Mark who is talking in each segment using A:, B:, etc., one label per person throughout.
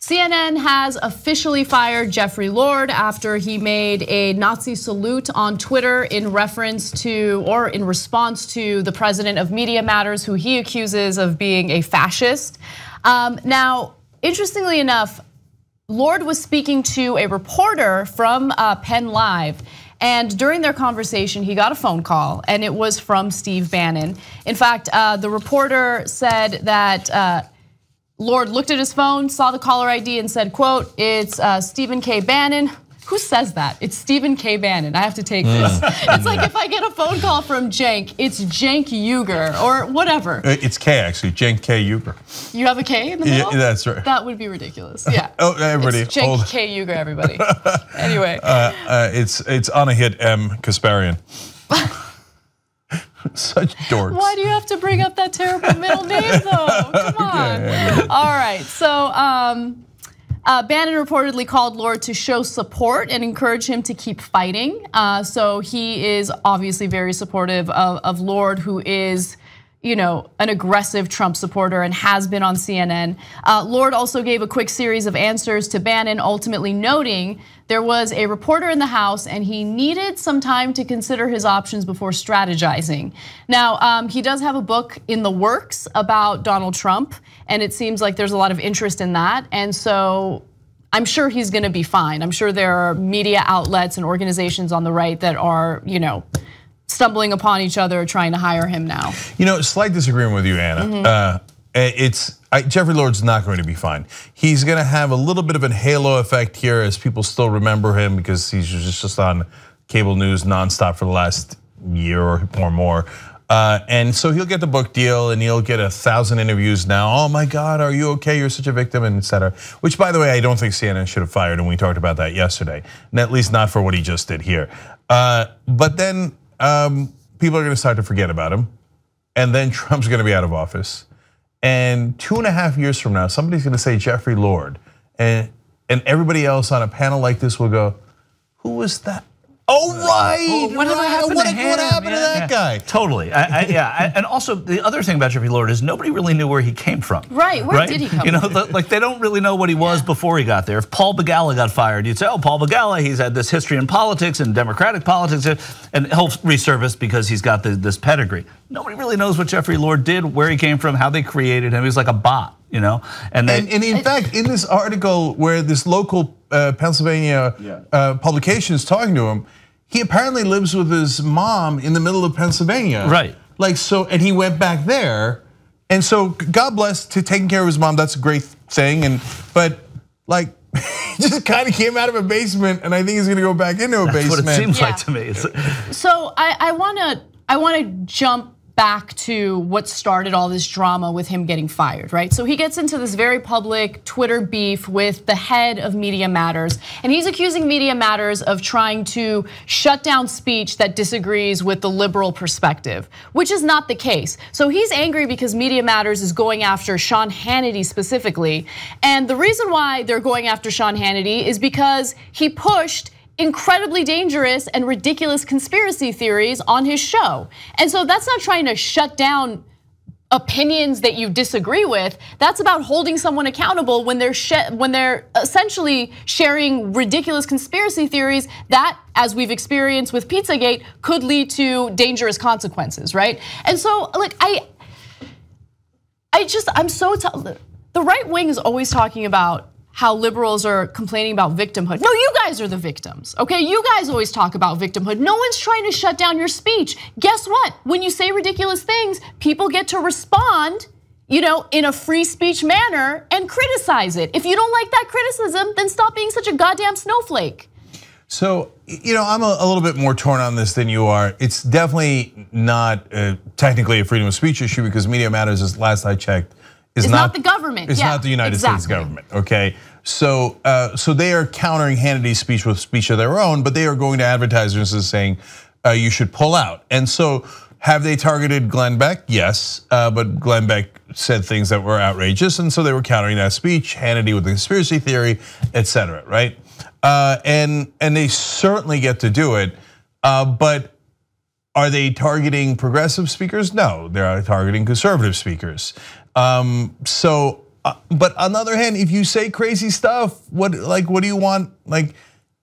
A: CNN has officially fired Jeffrey Lord after he made a Nazi salute on Twitter in reference to, or in response to, the president of Media Matters, who he accuses of being a fascist. Now, interestingly enough, Lord was speaking to a reporter from Penn Live. And during their conversation, he got a phone call, and it was from Steve Bannon. In fact, the reporter said that Lord looked at his phone, saw the caller ID, and said, quote, "It's Stephen K. Bannon." Who says that? It's Stephen K. Bannon. I have to take this. It's like if I get a phone call from Cenk, it's Cenk Uygur or whatever.
B: It's K actually, Cenk K. Uygur.
A: You have a K in the middle?
B: Yeah, that's right.
A: That would be ridiculous. Yeah.
B: Oh, everybody.
A: It's Cenk K. Uygur, everybody. Anyway.
B: It's Anahit M. Kasparian. Such dorks.
A: Why do you have to bring up that terrible middle name though? Come on. Okay. All right, so Bannon reportedly called Lord to show support and encourage him to keep fighting. So he is obviously very supportive of Lord, who is, you know, an aggressive Trump supporter and has been on CNN. Lord also gave a quick series of answers to Bannon, ultimately noting there was a reporter in the House and he needed some time to consider his options before strategizing. Now, he does have a book in the works about Donald Trump, and it seems like there's a lot of interest in that. And so I'm sure he's gonna be fine. I'm sure there are media outlets and organizations on the right that are, you know, stumbling upon each other trying to hire him now.
B: You know, slight disagreement with you, Anna. Jeffrey Lord's not going to be fine. He's going to have a little bit of a halo effect here as people still remember him because he's just on cable news nonstop for the last year or more. And so he'll get the book deal and he'll get 1,000 interviews now. Oh my God, are you okay? You're such a victim, and etc. Which, by the way, I don't think CNN should have fired, and we talked about that yesterday. And at least not for what he just did here. But then people are going to start to forget about him, and then Trump's going to be out of office. And 2.5 years from now, somebody's going to say Jeffrey Lord, and everybody else on a panel like this will go, "Who was that?" Oh right,
C: what happened
B: to that guy?
C: Totally, yeah. And also the other thing about Jeffrey Lord is nobody really knew where he came from.
A: Right, where did he come from?
C: You know, like they don't really know what he was before he got there. If Paul Begala got fired, you'd say, oh, Paul Begala, he's had this history in politics and Democratic politics, and he'll resurface because he's got this pedigree. Nobody really knows what Jeffrey Lord did, where he came from, how they created him. He was like a bot, you know?
B: And in fact, in this article where this local Pennsylvania publication is talking to him, he apparently lives with his mom in the middle of Pennsylvania.
C: Right.
B: Like so, and he went back there. And so God bless to taking care of his mom, that's a great thing. But like, he just kind of came out of a basement, and I think he's gonna go back into a basement.
C: That's what it seems like to me.
A: So I wanna jump back to what started all this drama with him getting fired, right? So he gets into this very public Twitter beef with the head of Media Matters, and he's accusing Media Matters of trying to shut down speech that disagrees with the liberal perspective, which is not the case. So he's angry because Media Matters is going after Sean Hannity specifically, and the reason why they're going after Sean Hannity is because he pushed incredibly dangerous and ridiculous conspiracy theories on his show. And so that's not trying to shut down opinions that you disagree with. That's about holding someone accountable when they're essentially sharing ridiculous conspiracy theories that, as we've experienced with Pizzagate, could lead to dangerous consequences, right? And so, like, I'm so the right wing is always talking about how liberals are complaining about victimhood. No, you guys are the victims, okay? You guys always talk about victimhood. No one's trying to shut down your speech. Guess what? When you say ridiculous things, people get to respond, you know, in a free speech manner and criticize it. If you don't like that criticism, then stop being such a goddamn snowflake.
B: So, you know, I'm a little bit more torn on this than you are. It's definitely not technically a freedom of speech issue because Media Matters, as last I checked,
A: it's not the government.
B: It's not the United States government, okay? So they are countering Hannity's speech with speech of their own, but they are going to advertisers and saying you should pull out. And so have they targeted Glenn Beck? Yes, but Glenn Beck said things that were outrageous, and so they were countering that speech, Hannity with the conspiracy theory, etc. right? And they certainly get to do it, but are they targeting progressive speakers? No, they are targeting conservative speakers. So But on the other hand, if you say crazy stuff, what do you want? Like,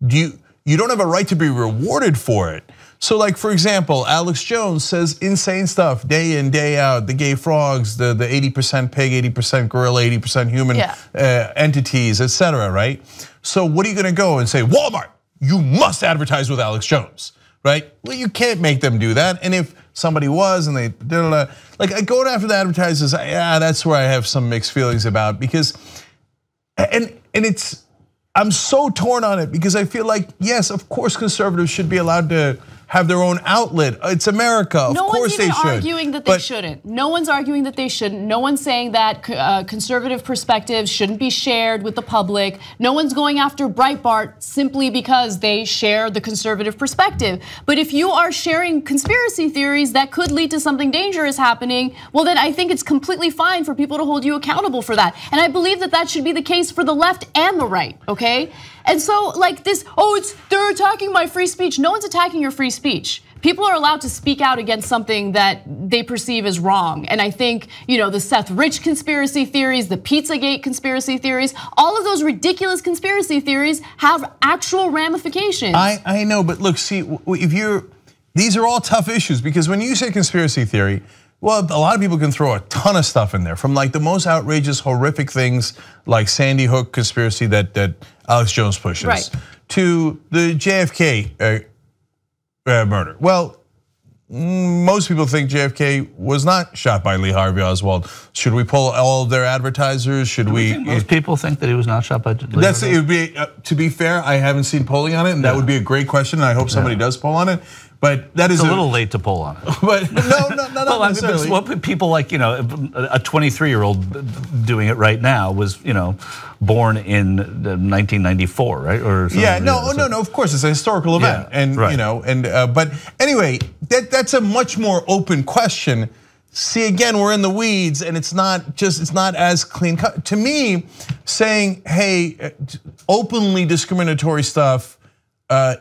B: you don't have a right to be rewarded for it. So like, for example, Alex Jones says insane stuff day in, day out, the gay frogs, the 80% pig, 80% gorilla, 80% human entities, etc., right? So what are you gonna go and say, Walmart, you must advertise with Alex Jones, right? Well, you can't make them do that. And if somebody was and they, like going after the advertisers, that's where I have some mixed feelings about, because, and it's, I'm so torn on it because I feel like, yes, of course conservatives should be allowed to have their own outlet. It's America, of course they should.
A: No one's even arguing that they shouldn't. No one's arguing that they shouldn't. No one's saying that conservative perspectives shouldn't be shared with the public. No one's going after Breitbart simply because they share the conservative perspective. But if you are sharing conspiracy theories that could lead to something dangerous happening, well then I think it's completely fine for people to hold you accountable for that. And I believe that that should be the case for the left and the right, okay? And so like this, they're attacking my free speech. No one's attacking your free speech. People are allowed to speak out against something that they perceive as wrong. And I think, the Seth Rich conspiracy theories, the Pizzagate conspiracy theories, all of those ridiculous conspiracy theories have actual ramifications.
B: I know, but look, see, these are all tough issues, because when you say conspiracy theory, well, a lot of people can throw a ton of stuff in there, from like the most outrageous, horrific things like Sandy Hook conspiracy that Alex Jones pushes,
A: right,
B: to the JFK murder. Well, most people think JFK was not shot by Lee Harvey Oswald. Should we pull all of their advertisers? Should we?
C: Most people think that he was not shot by Lee Harvey.
B: It would be, to be fair, I haven't seen polling on it, and that would be a great question, and I hope somebody does poll on it. But that is
C: a little late to poll on it.
B: But no, not necessarily.
C: What people like, a 23-year-old doing it right now was, born in 1994, right? Or
B: yeah, no, of course it's a historical event, and right. But anyway, that's a much more open question. See, again, we're in the weeds, and it's not as clean cut. To me, saying, hey, openly discriminatory stuff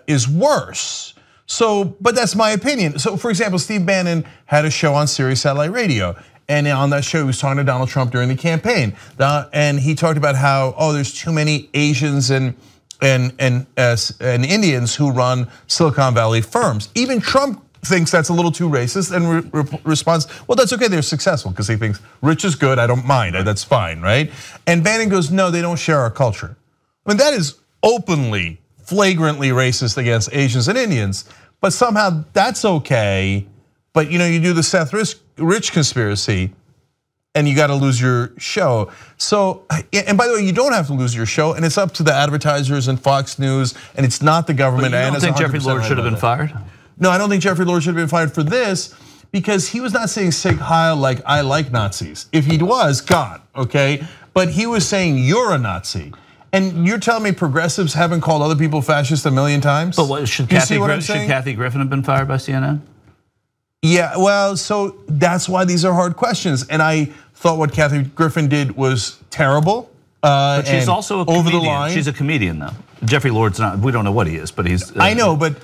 B: is worse. So, but that's my opinion. So, for example, Steve Bannon had a show on Sirius Satellite Radio, and on that show, he was talking to Donald Trump during the campaign, and he talked about how, there's too many Asians and Indians who run Silicon Valley firms. Even Trump thinks that's a little too racist, and responds, well, that's okay, they're successful, because he thinks rich is good, I don't mind, that's fine, right? And Bannon goes, no, they don't share our culture. I mean, that is openly, flagrantly racist against Asians and Indians, but somehow that's okay. But you do the Seth Rich conspiracy, and you got to lose your show. So, and by the way, you don't have to lose your show, and it's up to the advertisers and Fox News, and it's not the government.
C: But you don't think Jeffrey Lord should have been fired?
B: No, I don't think Jeffrey Lord should have been fired for this, because he was not saying Sieg Heil like I like Nazis. If he was, gone, okay? But he was saying you're a Nazi. And you're telling me progressives haven't called other people fascist a million times?
C: But what, should Kathy Griffin have been fired by CNN?
B: Yeah, well, so that's why these are hard questions. And I thought what Kathy Griffin did was terrible.
C: But she's also a comedian. Over the line. She's a comedian, though. Jeffrey Lord's not. We don't know what he is, but he's.
B: I know, but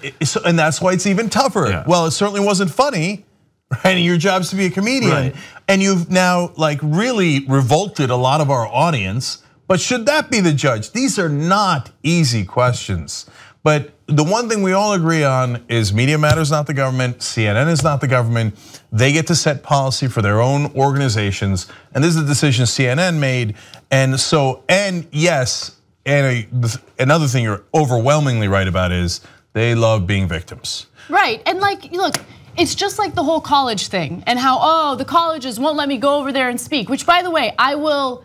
B: and that's why it's even tougher. Yeah. Well, it certainly wasn't funny, right? And your job's to be a comedian, right. And you've now really revolted a lot of our audience. But should that be the judge? These are not easy questions. But the one thing we all agree on is Media Matters not the government, CNN is not the government. They get to set policy for their own organizations, and this is the decision CNN made. And so, and yes, and another thing you're overwhelmingly right about is they love being victims.
A: Right, and look, it's just like the whole college thing, and how, the colleges won't let me go over there and speak, which by the way, I will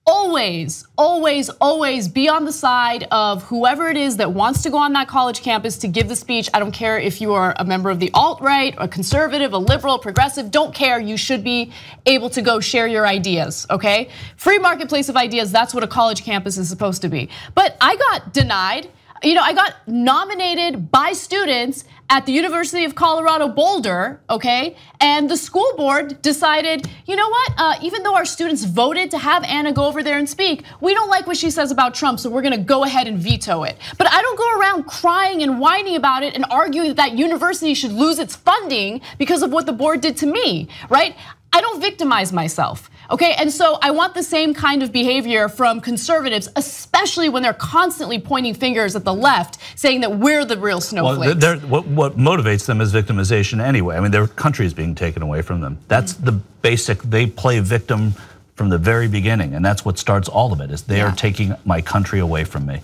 A: always, always, always be on the side of whoever it is that wants to go on that college campus to give the speech. I don't care if you are a member of the alt-right, a conservative, a liberal, progressive, don't care. You should be able to go share your ideas, okay? Free marketplace of ideas, that's what a college campus is supposed to be. But I got denied. I got nominated by students at the University of Colorado Boulder, okay? And the school board decided, you know what? Even though our students voted to have Anna go over there and speak, we don't like what she says about Trump, so we're gonna go ahead and veto it. But I don't go around crying and whining about it and arguing that that university should lose its funding because of what the board did to me, right? I don't victimize myself, okay? And so I want the same kind of behavior from conservatives, especially when they're constantly pointing fingers at the left, saying that we're the real snowflakes.
C: Well, what motivates them is victimization anyway. I mean, their country is being taken away from them. That's the basic, they play victim from the very beginning, and that's what starts all of it, is they are taking my country away from me.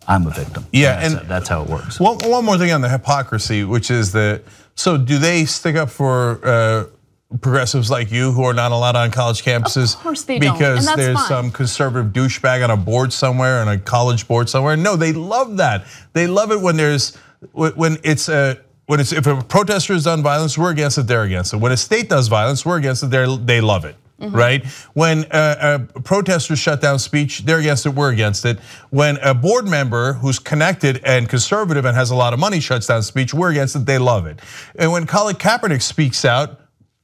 C: I'm a victim.
B: Yeah,
C: and that's how it works.
B: One more thing on the hypocrisy, which is that, so do they stick up for progressives like you who are not allowed on college campuses?
A: Of course they don't,
B: because
A: and that's
B: there's
A: fine.
B: some conservative douchebag on a board somewhere, on a college board somewhere? No, they love that. They love it when if a protester has done violence, we're against it, they're against it. When a state does violence, we're against it, they love it. Right? When protesters shut down speech, they're against it, we're against it. When a board member who's connected and conservative and has a lot of money shuts down speech, we're against it, they love it. And when Colin Kaepernick speaks out,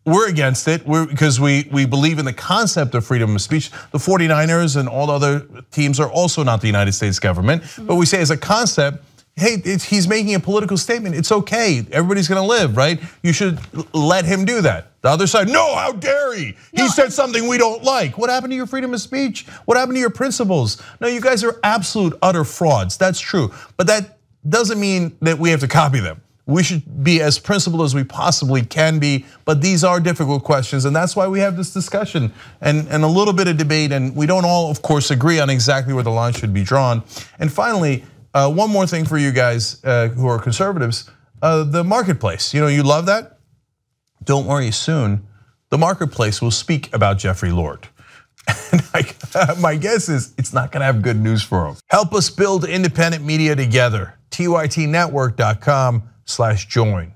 B: we're against it because we believe in the concept of freedom of speech. The 49ers and all the other teams are also not the United States government, but we say as a concept, hey, he's making a political statement. It's okay. Everybody's going to live, right? You should let him do that. The other side, no, how dare he? He said something we don't like. What happened to your freedom of speech? What happened to your principles? No, you guys are absolute, utter frauds. That's true. But that doesn't mean that we have to copy them. We should be as principled as we possibly can be, but these are difficult questions, and that's why we have this discussion and a little bit of debate, and we don't all, of course, agree on exactly where the line should be drawn. And finally, one more thing for you guys who are conservatives, the marketplace. You know, you love that? Don't worry, soon the marketplace will speak about Jeffrey Lord. And my guess is it's not gonna have good news for him. Help us build independent media together. TYTnetwork.com/join.